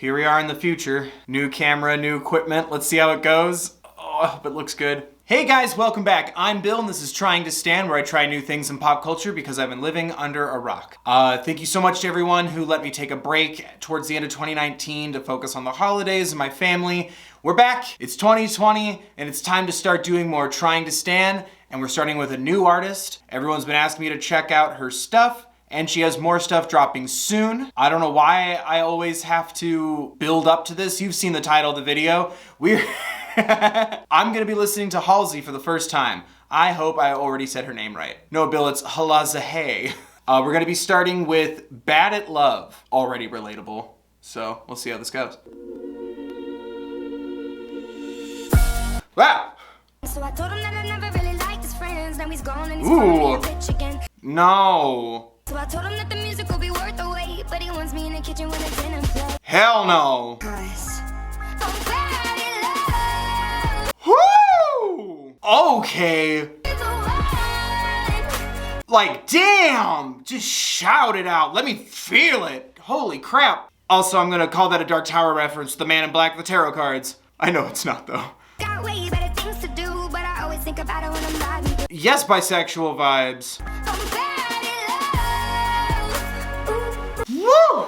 Here we are in the future. New camera, new equipment. Let's see how it goes. Oh, I hope it looks good. Hey guys, welcome back. I'm Bill and this is Trying to Stand, where I try new things in pop culture because I've been living under a rock. Thank you so much to everyone who let me take a break towards the end of 2019 to focus on the holidays and my family. We're back, it's 2020, and it's time to start doing more Trying to Stand, and we're starting with a new artist. Everyone's been asking me to check out her stuff, and she has more stuff dropping soon. I don't know why I always have to build up to this. You've seen the title of the video. I'm gonna be listening to Halsey for the first time. I hope I already said her name right. No, Bill, it's Halsey. We're gonna be starting with Bad at Love. Already relatable. So we'll see how this goes. Wow. So I told him that I never really liked his friends. Now he's gone and he's Ooh. rich again. No. So I told him that the music will be worth the wait, but he wants me in the kitchen when it's in and play. Hell no. Cause I'm bad at love. Woo! Okay. Like, damn! Just shout it out. Let me feel it. Holy crap. Also, I'm gonna call that a Dark Tower reference. The Man in Black, the tarot cards. I know it's not, though. Got way better things to do, but I always think about it when I'm riding. Yes, bisexual vibes. I'm bad at love. Woo!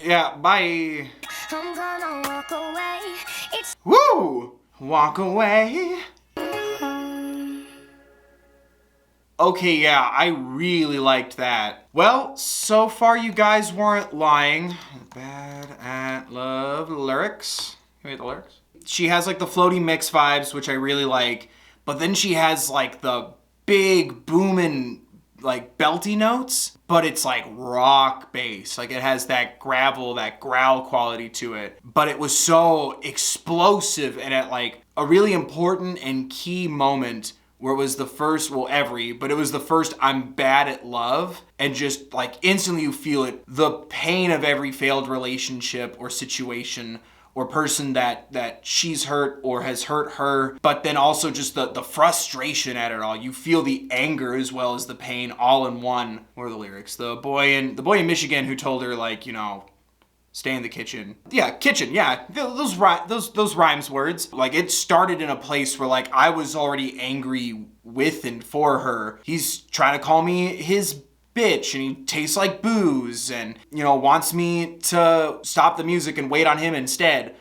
Yeah, bye. I'm gonna walk away. It's Woo! Walk away. Okay, yeah, I really liked that. Well, so far you guys weren't lying. Bad at Love lyrics. Can we get the lyrics? She has like the floaty mix vibes, which I really like, but then she has like the big booming like belty notes, but it's like rock bass. Like it has that gravel, that growl quality to it. But it was so explosive and at like a really important and key moment where it was the first, but it was the first I'm bad at love, and just like instantly you feel it, the pain of every failed relationship or situation or person that she's hurt or has hurt her, but then also just the frustration at it all. You feel the anger as well as the pain all in one. What are the lyrics? The boy in Michigan who told her, like, you know, stay in the kitchen. Yeah, kitchen, yeah. Those rhymes words. Like, it started in a place where, like, I was already angry with and for her. He's trying to call me his bitch, and he tastes like booze, and, you know, wants me to stop the music and wait on him instead.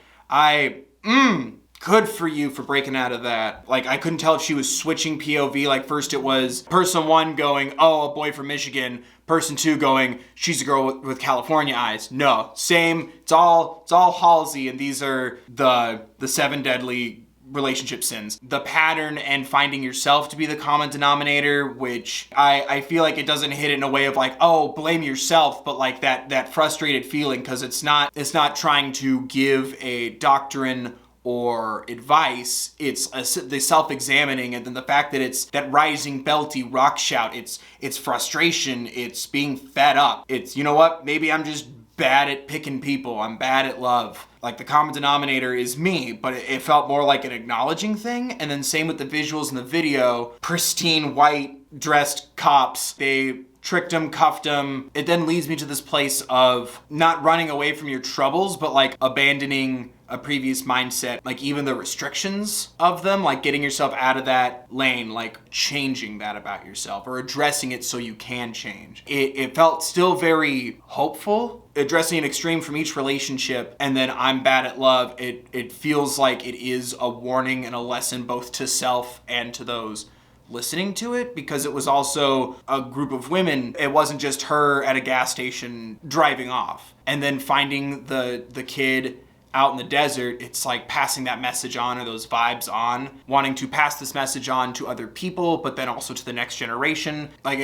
Good for you for breaking out of that. Like, I couldn't tell if she was switching POV. Like, first it was person one going, oh, a boy from Michigan. Person two going, she's a girl with California eyes. No, same. It's all Halsey, and these are the 7 deadly relationship sins. The pattern and finding yourself to be the common denominator, which I feel like it doesn't hit it in a way of like, oh, blame yourself, but like that frustrated feeling, because it's not trying to give a doctrine or advice. It's the self-examining, and then the fact that it's that rising belty rock shout. It's frustration. It's being fed up. It's, you know what? Maybe I'm just bad at picking people. I'm bad at love. Like, the common denominator is me, but it felt more like an acknowledging thing. And then same with the visuals in the video. Pristine white dressed cops. They tricked him, cuffed him. It then leads me to this place of not running away from your troubles, but like abandoning a previous mindset, like even the restrictions of them, like getting yourself out of that lane, like changing that about yourself or addressing it so you can change. It felt still very hopeful, addressing an extreme from each relationship, and then I'm bad at love. It feels like it is a warning and a lesson both to self and to those listening to it, because it was also a group of women. It wasn't just her at a gas station driving off and then finding the kid out in the desert. It's like passing that message on, or those vibes on, wanting to pass this message on to other people, but then also to the next generation. Like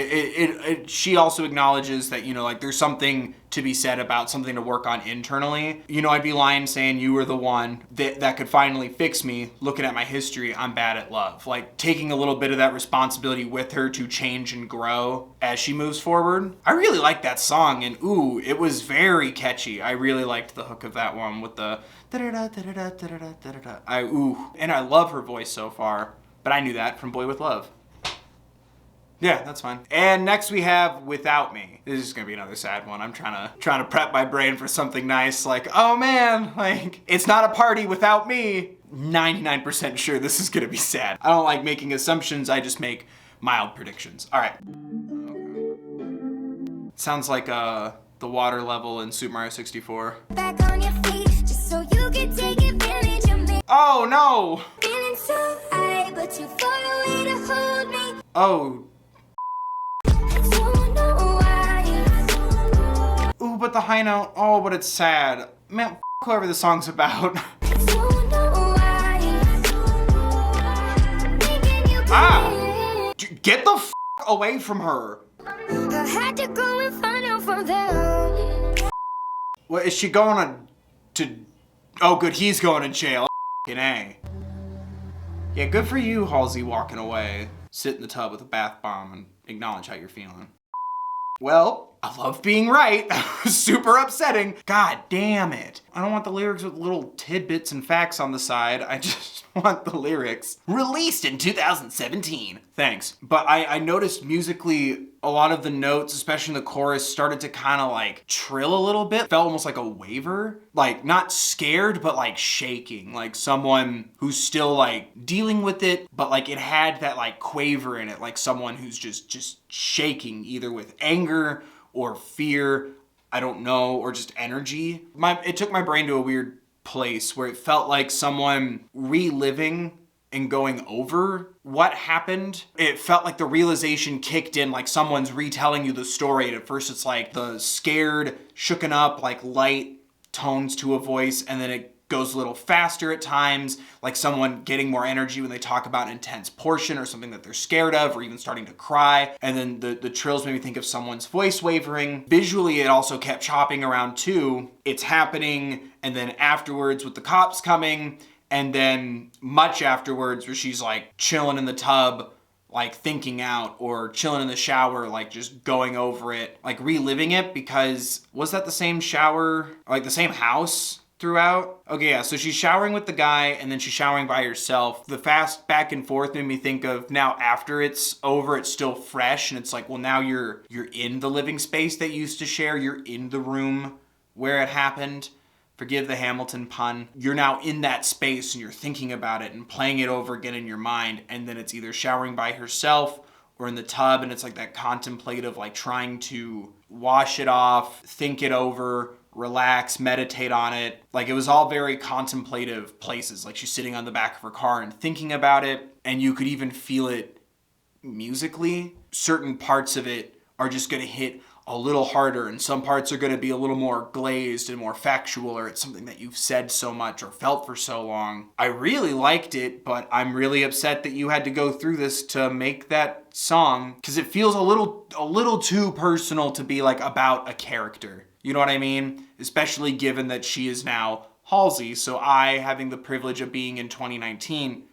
she also acknowledges that, you know, like there's something to be said about something to work on internally. You know, I'd be lying saying you were the one that could finally fix me. Looking at my history, I'm bad at love. Like taking a little bit of that responsibility with her to change and grow as she moves forward. I really like that song, and ooh, it was very catchy. I really liked the hook of that one with the and I love her voice so far, but I knew that from Boy with Love. Yeah, that's fine. And next we have Without Me. This is gonna be another sad one. I'm trying to prep my brain for something nice, like, oh man, like, it's not a party without me. 99% sure this is gonna be sad. I don't like making assumptions, I just make mild predictions. All right. Sounds like the water level in Super Mario 64. Back on your feet, just so you can take advantage of me. Oh no! Feeling so high, but too far away to hold me. Oh. I don't know why. Ooh, but the high note. Oh, but it's sad. Man, f whoever the song's about. I don't know why. Thinking you Ah! Get the f away from her. I had to go and find out from them. What is she going to? Oh, good, he's going to jail. F***ing A. Yeah, good for you, Halsey, walking away. Sit in the tub with a bath bomb and acknowledge how you're feeling. Well, I love being right. That was super upsetting. God damn it. I don't want the lyrics with little tidbits and facts on the side. I just want the lyrics. Released in 2017. Thanks. But I noticed musically a lot of the notes, especially in the chorus, started to kind of like trill a little bit. Felt almost like a waver. Like not scared, but like shaking. Like someone who's still like dealing with it, but like it had that like quaver in it. Like someone who's just shaking either with anger or fear, I don't know, or just energy. It took my brain to a weird place where it felt like someone reliving and going over what happened. It felt like the realization kicked in, like someone's retelling you the story. And at first it's like the scared, shooken up, like light tones to a voice, and then it goes a little faster at times, like someone getting more energy when they talk about an intense portion or something that they're scared of, or even starting to cry. And then the trills made me think of someone's voice wavering. Visually, it also kept chopping around too. It's happening, and then afterwards with the cops coming, and then much afterwards where she's like chilling in the tub, like thinking out, or chilling in the shower, like just going over it, like reliving it, because was that the same shower, like the same house throughout? Okay, yeah, so she's showering with the guy and then she's showering by herself. The fast back and forth made me think of now after it's over, it's still fresh, and it's like, well, now you're in the living space that you used to share. You're in the room where it happened. Forgive the Hamilton pun. You're now in that space and you're thinking about it and playing it over again in your mind, and then it's either showering by herself or in the tub, and it's like that contemplative, like trying to wash it off, think it over, relax, meditate on it. Like it was all very contemplative places. Like she's sitting on the back of her car and thinking about it, and you could even feel it musically. Certain parts of it are just gonna hit a little harder, and some parts are gonna be a little more glazed and more factual, or it's something that you've said so much or felt for so long. I really liked it, but I'm really upset that you had to go through this to make that song, because it feels a little too personal to be like about a character. You know what I mean? Especially given that she is now Halsey. So I, having the privilege of being in 2019,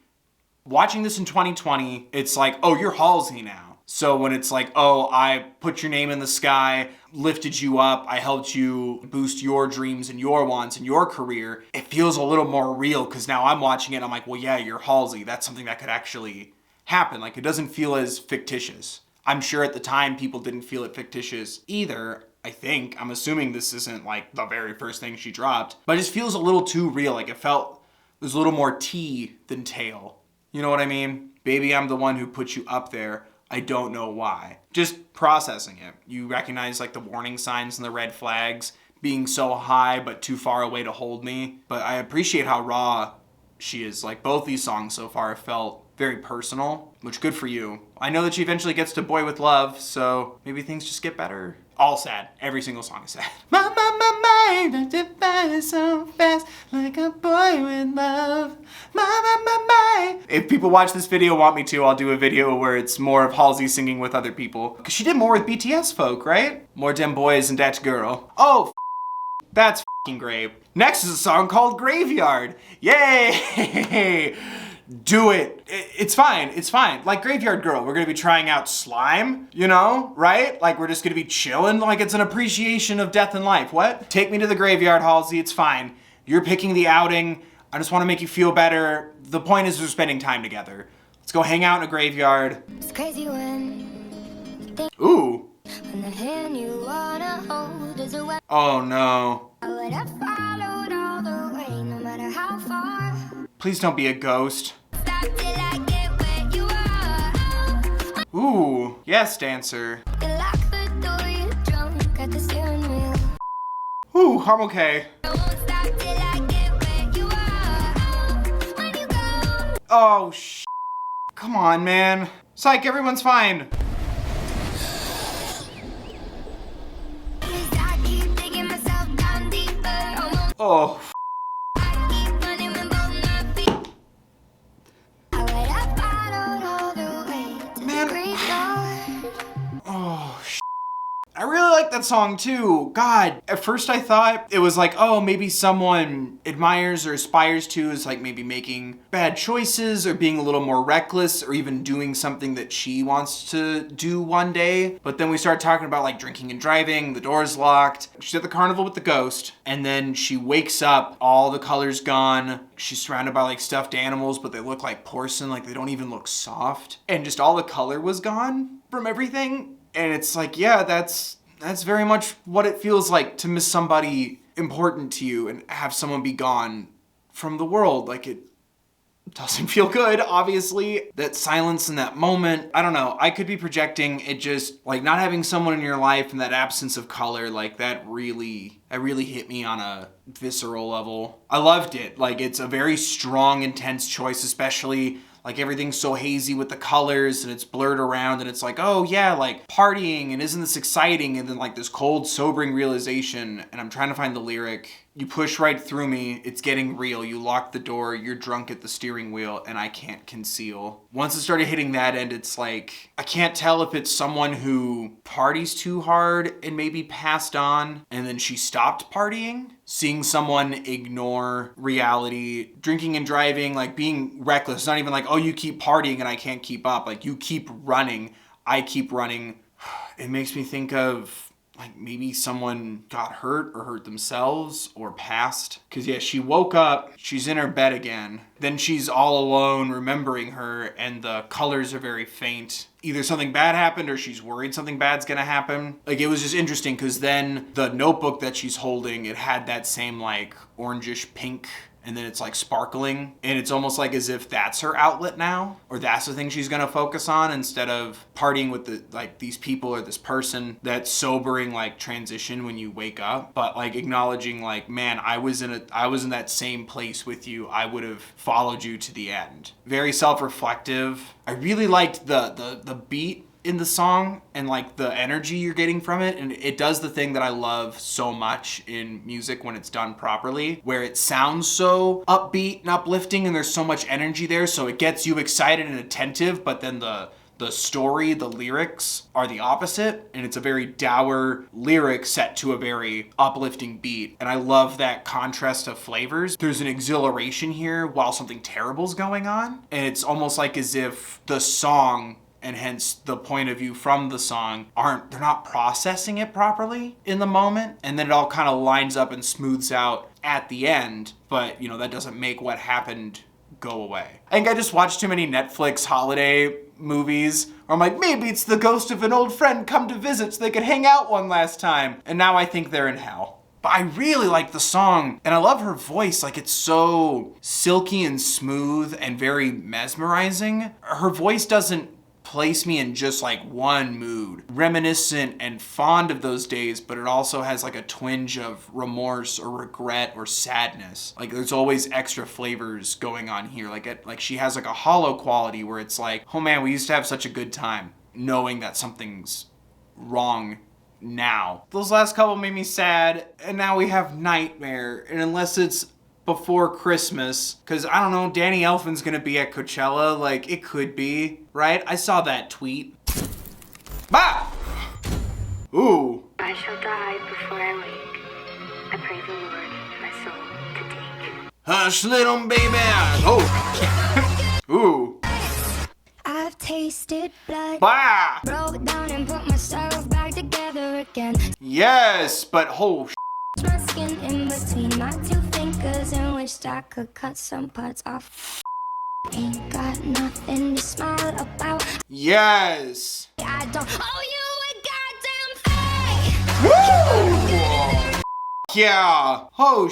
watching this in 2020, it's like, oh, you're Halsey now. So when it's like, oh, I put your name in the sky, lifted you up, I helped you boost your dreams and your wants and your career, it feels a little more real, because now I'm watching it and I'm like, well, yeah, you're Halsey. That's something that could actually happen. Like it doesn't feel as fictitious. I'm sure at the time people didn't feel it fictitious either. I think. I'm assuming this isn't like the very first thing she dropped, but it just feels a little too real. Like it felt there's a little more tea than tail. You know what I mean? Baby, I'm the one who put you up there. I don't know why. Just processing it. You recognize like the warning signs and the red flags, being so high but too far away to hold me. But I appreciate how raw she is. Like both these songs so far have felt very personal, which good for you. I know that she eventually gets to Boy With Love, so maybe things just get better. All sad. Every single song is sad. My mind, I so fast, like a boy with love. My. If people watch this video want me to, I'll do a video where it's more of Halsey singing with other people. Because she did more with BTS folk, right? More dem boys and that girl. Oh, that's f***ing great. Next is a song called Graveyard. Yay! Do it. It's fine. It's fine. Like Graveyard Girl, we're gonna be trying out slime, you know, right? Like we're just gonna be chilling, like it's an appreciation of death and life. What? Take me to the graveyard, Halsey. It's fine. You're picking the outing. I just want to make you feel better. The point is we're spending time together. Let's go hang out in a graveyard. It's crazy when Ooh. When the hand you wanna hold is a weapon. Oh no. I would have followed all the way, no matter how far. Please don't be a ghost. Stop till I get where you are. Ooh. Yes, dancer. You lock the door, you're drunk at the steering wheel. Ooh, I'm okay. I won't stop till I get where you are. When you go. Oh, come on, man. Psych, everyone's fine. I keep digging myself down deeper. Almost. Oh, I keep running with both my feet. I would have followed all the way to Man. the great door. oh, I really like that song too. God, at first I thought it was like, oh, maybe someone admires or aspires to is like maybe making bad choices or being a little more reckless or even doing something that she wants to do one day. But then we start talking about like drinking and driving, the door's locked. She's at the carnival with the ghost, and then she wakes up, all the color's gone. She's surrounded by like stuffed animals, but they look like porcelain, like they don't even look soft. And just all the color was gone from everything. And it's like, yeah, that's very much what it feels like to miss somebody important to you and have someone be gone from the world. Like, it doesn't feel good, obviously. That silence in that moment, I don't know, I could be projecting. It just, like, not having someone in your life and that absence of color, like, that really hit me on a visceral level. I loved it. Like, it's a very strong, intense choice, especially like everything's so hazy with the colors and it's blurred around and it's like, oh yeah, like partying and isn't this exciting? And then like this cold, sobering realization, and I'm trying to find the lyric. You push right through me, it's getting real. You lock the door, you're drunk at the steering wheel, and I can't conceal. Once it started hitting that end, it's like, I can't tell if it's someone who parties too hard and maybe passed on, and then she stopped partying. Seeing someone ignore reality, drinking and driving, like being reckless. It's not even like, oh, you keep partying and I can't keep up. Like, you keep running, I keep running. It makes me think of like maybe someone got hurt or hurt themselves or passed. Cause yeah, she woke up, she's in her bed again. Then she's all alone remembering her, and the colors are very faint. Either something bad happened or she's worried something bad's gonna happen. Like, it was just interesting because then the notebook that she's holding, it had that same like orangish pink, and then it's like sparkling, and it's almost like as if that's her outlet now, or that's the thing she's gonna focus on instead of partying with the like these people or this person. That sobering like transition when you wake up, but like acknowledging like, man, I was in that same place with you. I would have followed you to the end. Very self-reflective. I really liked the beat in the song and like the energy you're getting from it, and it does the thing that I love so much in music when it's done properly, where it sounds so upbeat and uplifting and there's so much energy there, so it gets you excited and attentive, but then the story, the lyrics are the opposite, and it's a very dour lyric set to a very uplifting beat. And I love that contrast of flavors. There's an exhilaration here while something terrible's going on, and it's almost like as if the song, and hence the point of view from the song, they're not processing it properly in the moment, and then it all kind of lines up and smooths out at the end, but you know, that doesn't make what happened go away. I think I just watched too many Netflix holiday movies where I'm like, maybe it's the ghost of an old friend come to visit so they could hang out one last time, and now I think they're in hell. But I really like the song, and I love her voice. Like, it's so silky and smooth and very mesmerizing. Her voice doesn't place me in just like one mood, reminiscent and fond of those days, but it also has like a twinge of remorse or regret or sadness. Like, there's always extra flavors going on here. Like she has like a hollow quality where it's like, oh man, we used to have such a good time, knowing that something's wrong now. Those last couple made me sad, and now we have Nightmare, and unless it's before Christmas, because I don't know, Danny Elfman's gonna be at Coachella, like, it could be, right? I saw that tweet. Bah! Ooh. I shall die before I wake. I pray the Lord my soul to take. Hush, little baby. Oh. Ooh. I've tasted blood. Bah! Broke down and put myself back together again. Yes, but oh, My skin in between my two fingers and wished I could cut some parts off. Ain't got nothing to smile about. yes. I don't owe you yeah. Oh,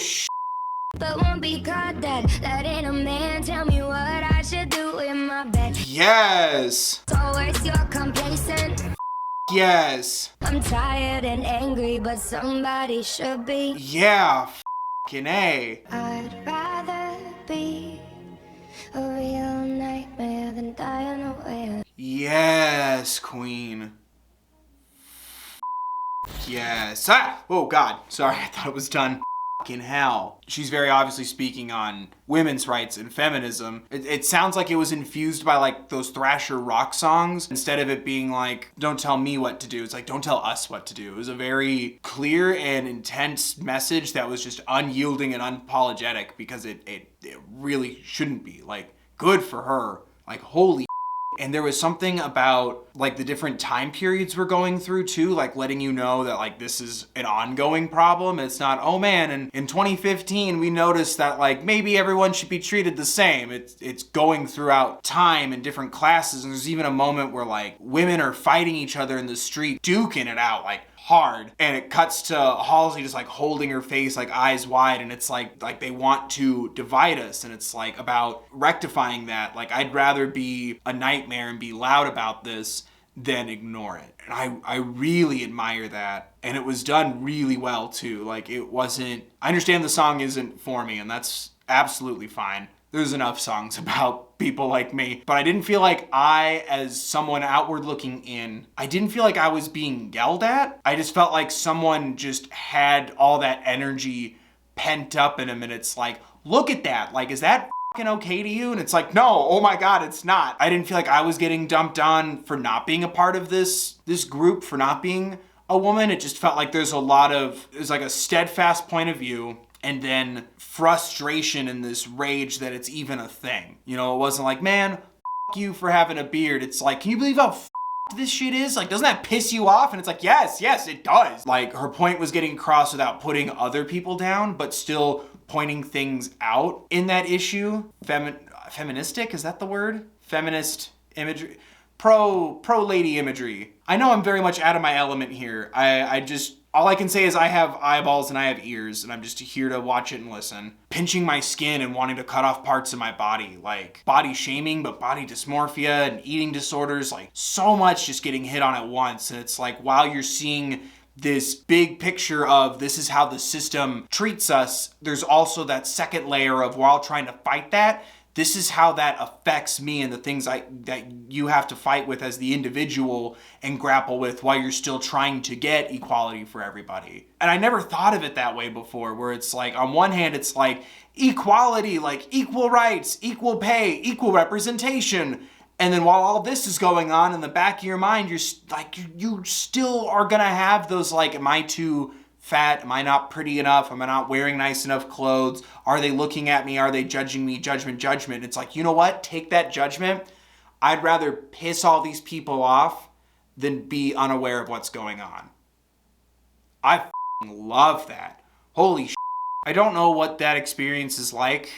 but won't be caught dead. Letting a man tell me what I should do in my bed. yes. So worse, you're complacent. Yes. I'm tired and angry, but somebody should be. Yeah. Fucking A. I'd rather be a real nightmare than die unaware. Yes, queen. Yes. Ah! Oh, God. Sorry, I thought it was done. Fucking hell. She's very obviously speaking on women's rights and feminism. It sounds like it was infused by like those thrasher rock songs. Instead of it being like, don't tell me what to do, it's like, don't tell us what to do. It was a very clear and intense message that was just unyielding and unapologetic because it really shouldn't be. Like, good for her. Like, holy. And there was something about like the different time periods we're going through too, like letting you know that like this is an ongoing problem. It's not, oh man, and in 2015 we noticed that like maybe everyone should be treated the same. It's going throughout time in different classes, and there's even a moment where like women are fighting each other in the street, duking it out like hard, and it cuts to Halsey just like holding her face like eyes wide, and it's like they want to divide us, and it's like about rectifying that. Like, I'd rather be a nightmare and be loud about this than ignore it. And I really admire that, and it was done really well too. Like, it wasn't, I understand the song isn't for me, and that's absolutely fine. There's enough songs about people like me. But I didn't feel like I, as someone outward looking in, I didn't feel like I was being yelled at. I just felt like someone just had all that energy pent up in him, and it's like, look at that. Like, is that fucking okay to you? And it's like, no, oh my God, it's not. I didn't feel like I was getting dumped on for not being a part of this group, for not being a woman. It just felt like there's like a steadfast point of view, and then frustration and this rage that it's even a thing. You know, it wasn't like, man, you for having a beard. It's like, can you believe how this shit is? Like, doesn't that piss you off? And it's like, yes, it does. Like, her point was getting across without putting other people down, but still pointing things out in that issue. Feministic, is that the word? Feminist imagery. Pro lady imagery. I know I'm very much out of my element here. All I can say is I have eyeballs and I have ears, and I'm just here to watch it and listen. Pinching my skin and wanting to cut off parts of my body, like body shaming, but body dysmorphia and eating disorders, like so much just getting hit on at once. And it's like, while you're seeing this big picture of this is how the system treats us, there's also that second layer of, while trying to fight that, this is how that affects me and the things that you have to fight with as the individual and grapple with while you're still trying to get equality for everybody. And I never thought of it that way before, where it's like, on one hand, it's like equality, like equal rights, equal pay, equal representation. And then while all this is going on, in the back of your mind, you're like, you still are gonna have those like, am I too fat? Am I not pretty enough? Am I not wearing nice enough clothes? Are they looking at me? Are they judging me? Judgment. It's like, you know what? Take that judgment. I'd rather piss all these people off than be unaware of what's going on. I f***ing love that. Holy shit. I don't know what that experience is like.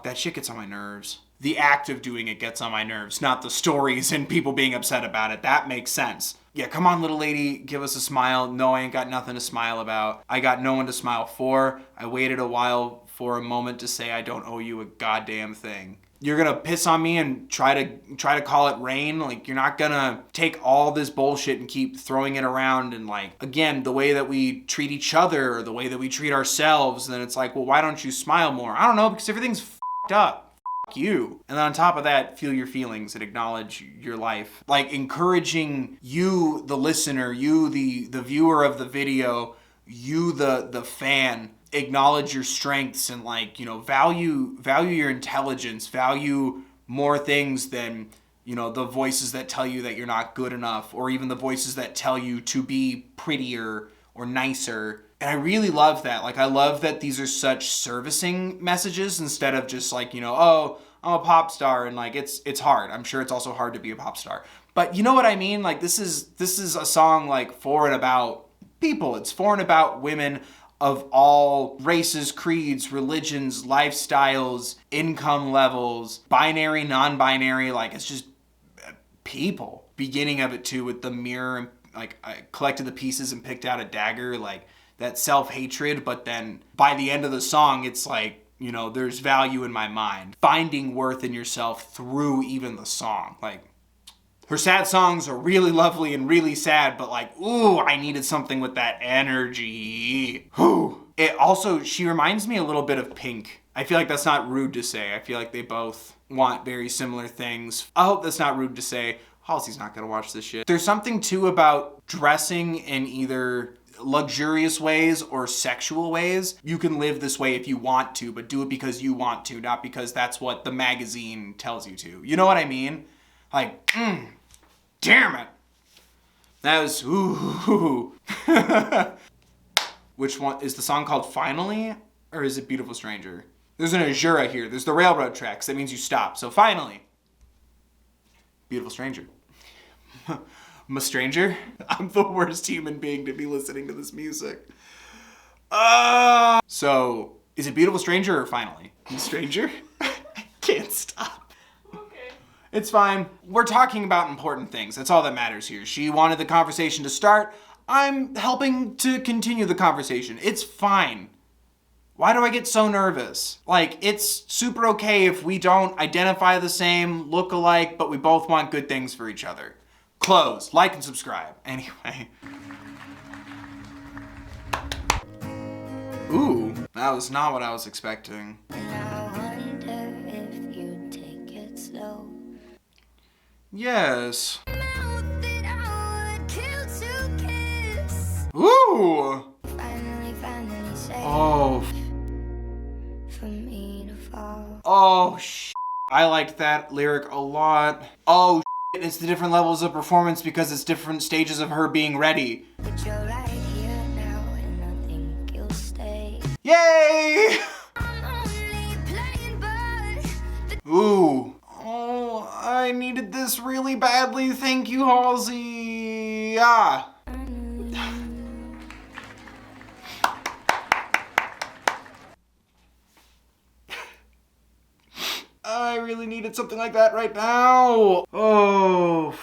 That shit gets on my nerves. The act of doing it gets on my nerves, not the stories and people being upset about it. That makes sense. Yeah, come on, little lady, give us a smile. No, I ain't got nothing to smile about. I got no one to smile for. I waited a while for a moment to say I don't owe you a goddamn thing. You're gonna piss on me and try to call it rain. Like, you're not gonna take all this bullshit and keep throwing it around. And like, again, the way that we treat each other or the way that we treat ourselves, then it's like, well, why don't you smile more? I don't know, because everything's f***ed up. You. And then on top of that, feel your feelings and acknowledge your life. Like, encouraging you, the listener, you, the viewer of the video, you, the fan, acknowledge your strengths and, like, you know, value your intelligence, value more things than, you know, the voices that tell you that you're not good enough, or even the voices that tell you to be prettier or nicer. And I really love that. Like, I love that these are such servicing messages instead of just like, you know, oh, I'm a pop star and like it's hard. I'm sure it's also hard to be a pop star. But you know what I mean? Like, this is a song like for and about people. It's for and about women of all races, creeds, religions, lifestyles, income levels, binary, non-binary. Like, it's just people. Beginning of it too with the mirror, and like I collected the pieces and picked out a dagger. Like, that self-hatred, but then by the end of the song, it's like, you know, there's value in my mind. Finding worth in yourself through even the song. Like, her sad songs are really lovely and really sad, but like, ooh, I needed something with that energy. Whew. It also, she reminds me a little bit of Pink. I feel like that's not rude to say. I feel like they both want very similar things. I hope that's not rude to say. Halsey's not gonna watch this shit. There's something too about dressing in either luxurious ways or sexual ways. You can live this way if you want to, but do it because you want to, not because that's what the magazine tells you to. You know what I mean? Like, damn it. That was, ooh. Which one, is the song called Finally? Or is it Beautiful Stranger? There's an Azura here. There's the railroad tracks. That means you stop. So Finally. Beautiful Stranger. I'm a stranger. I'm the worst human being to be listening to this music. So, is it Beautiful Stranger or Finally? Stranger? I can't stop. Okay. It's fine. We're talking about important things. That's all that matters here. She wanted the conversation to start. I'm helping to continue the conversation. It's fine. Why do I get so nervous? Like, it's super okay if we don't identify the same, look alike, but we both want good things for each other. Close, like and subscribe. Anyway. Ooh, that was not what I was expecting. And I wonder if you'd take it slow. Yes. Mouth that I would kill to kiss. Ooh. Finally say Oh. for me to fall. Oh, I liked that lyric a lot. Oh, it's the different levels of performance because it's different stages of her being ready. But you're right here now, and I think you'll stay. Yay! I'm only playing, but Ooh. Oh, I needed this really badly. Thank you, Halsey. Ah. I really needed something like that right now. Oh,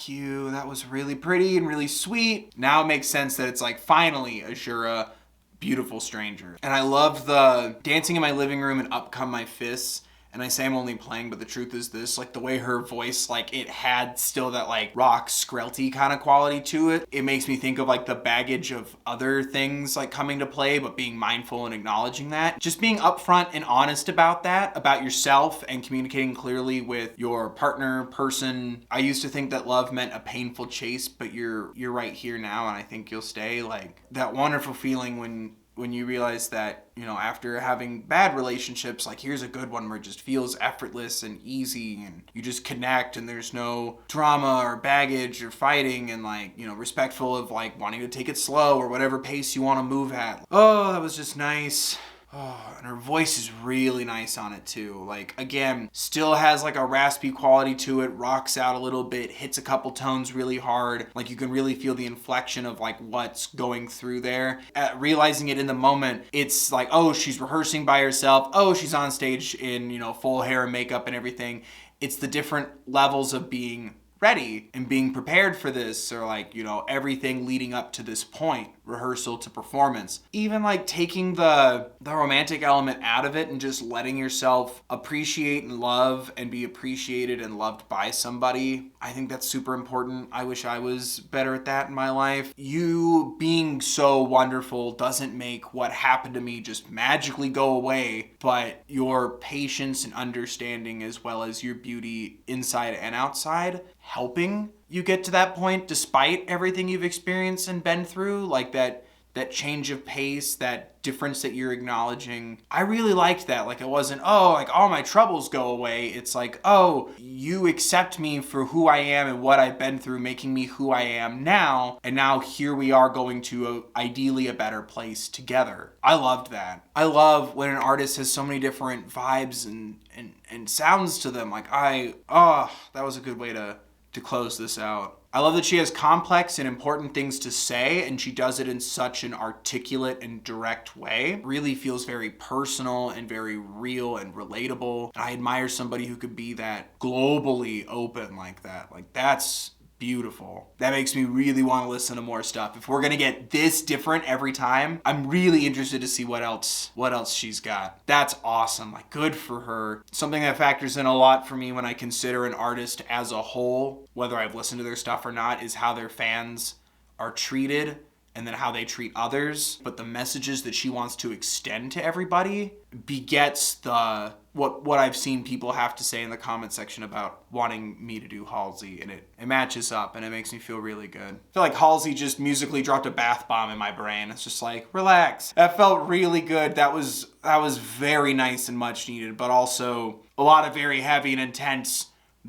you. That was really pretty and really sweet. Now it makes sense that it's like, finally, Azura, Beautiful Stranger. And I love the dancing in my living room and up come my fists. And I say I'm only playing, but the truth is this, like the way her voice, like it had still that like rock skrelty kind of quality to it. It makes me think of like the baggage of other things like coming to play, but being mindful and acknowledging that. Just being upfront and honest about that, about yourself and communicating clearly with your partner, person. I used to think that love meant a painful chase, but you're right here now and I think you'll stay. Like that wonderful feeling when you realize that, you know, after having bad relationships, like here's a good one where it just feels effortless and easy and you just connect and there's no drama or baggage or fighting and like, you know, respectful of like wanting to take it slow or whatever pace you want to move at. Oh, that was just nice. Oh, and her voice is really nice on it too. Like, again, still has like a raspy quality to it, rocks out a little bit, hits a couple tones really hard. Like you can really feel the inflection of like what's going through there. Realizing it in the moment, it's like, oh, she's rehearsing by herself. Oh, she's on stage in, you know, full hair and makeup and everything. It's the different levels of being ready and being prepared for this, or like, you know, everything leading up to this point, rehearsal to performance. Even like taking the romantic element out of it and just letting yourself appreciate and love and be appreciated and loved by somebody. I think that's super important. I wish I was better at that in my life. You being so wonderful doesn't make what happened to me just magically go away, but your patience and understanding as well as your beauty inside and outside helping you get to that point despite everything you've experienced and been through, like that change of pace, that difference that you're acknowledging. I really liked that. Like it wasn't, oh, like all my troubles go away. It's like, oh, you accept me for who I am and what I've been through, making me who I am now. And now here we are going to ideally a better place together. I loved that. I love when an artist has so many different vibes and sounds to them. Like that was a good way to close this out. I love that she has complex and important things to say, and she does it in such an articulate and direct way. It really feels very personal and very real and relatable. I admire somebody who could be that globally open like that. Like that's beautiful. That makes me really want to listen to more stuff. If we're gonna get this different every time, I'm really interested to see what else she's got. That's awesome. Like, good for her. Something that factors in a lot for me when I consider an artist as a whole, whether I've listened to their stuff or not, is how their fans are treated and then how they treat others. But the messages that she wants to extend to everybody begets the what I've seen people have to say in the comment section about wanting me to do Halsey, and it matches up and it makes me feel really good. I feel like Halsey just musically dropped a bath bomb in my brain. It's just like, relax. That felt really good. That was very nice and much needed, but also a lot of very heavy and intense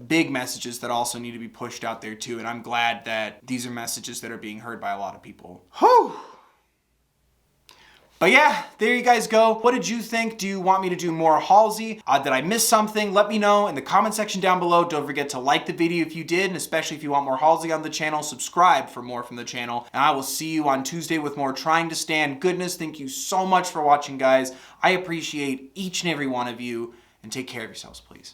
big messages that also need to be pushed out there too. And I'm glad that these are messages that are being heard by a lot of people. Whew. But yeah, there you guys go. What did you think? Do you want me to do more Halsey? Did I miss something? Let me know in the comment section down below. Don't forget to like the video if you did, and especially if you want more Halsey on the channel, subscribe for more from the channel. And I will see you on Tuesday with more Trying to Stand goodness. Thank you so much for watching, guys. I appreciate each and every one of you, and take care of yourselves, please.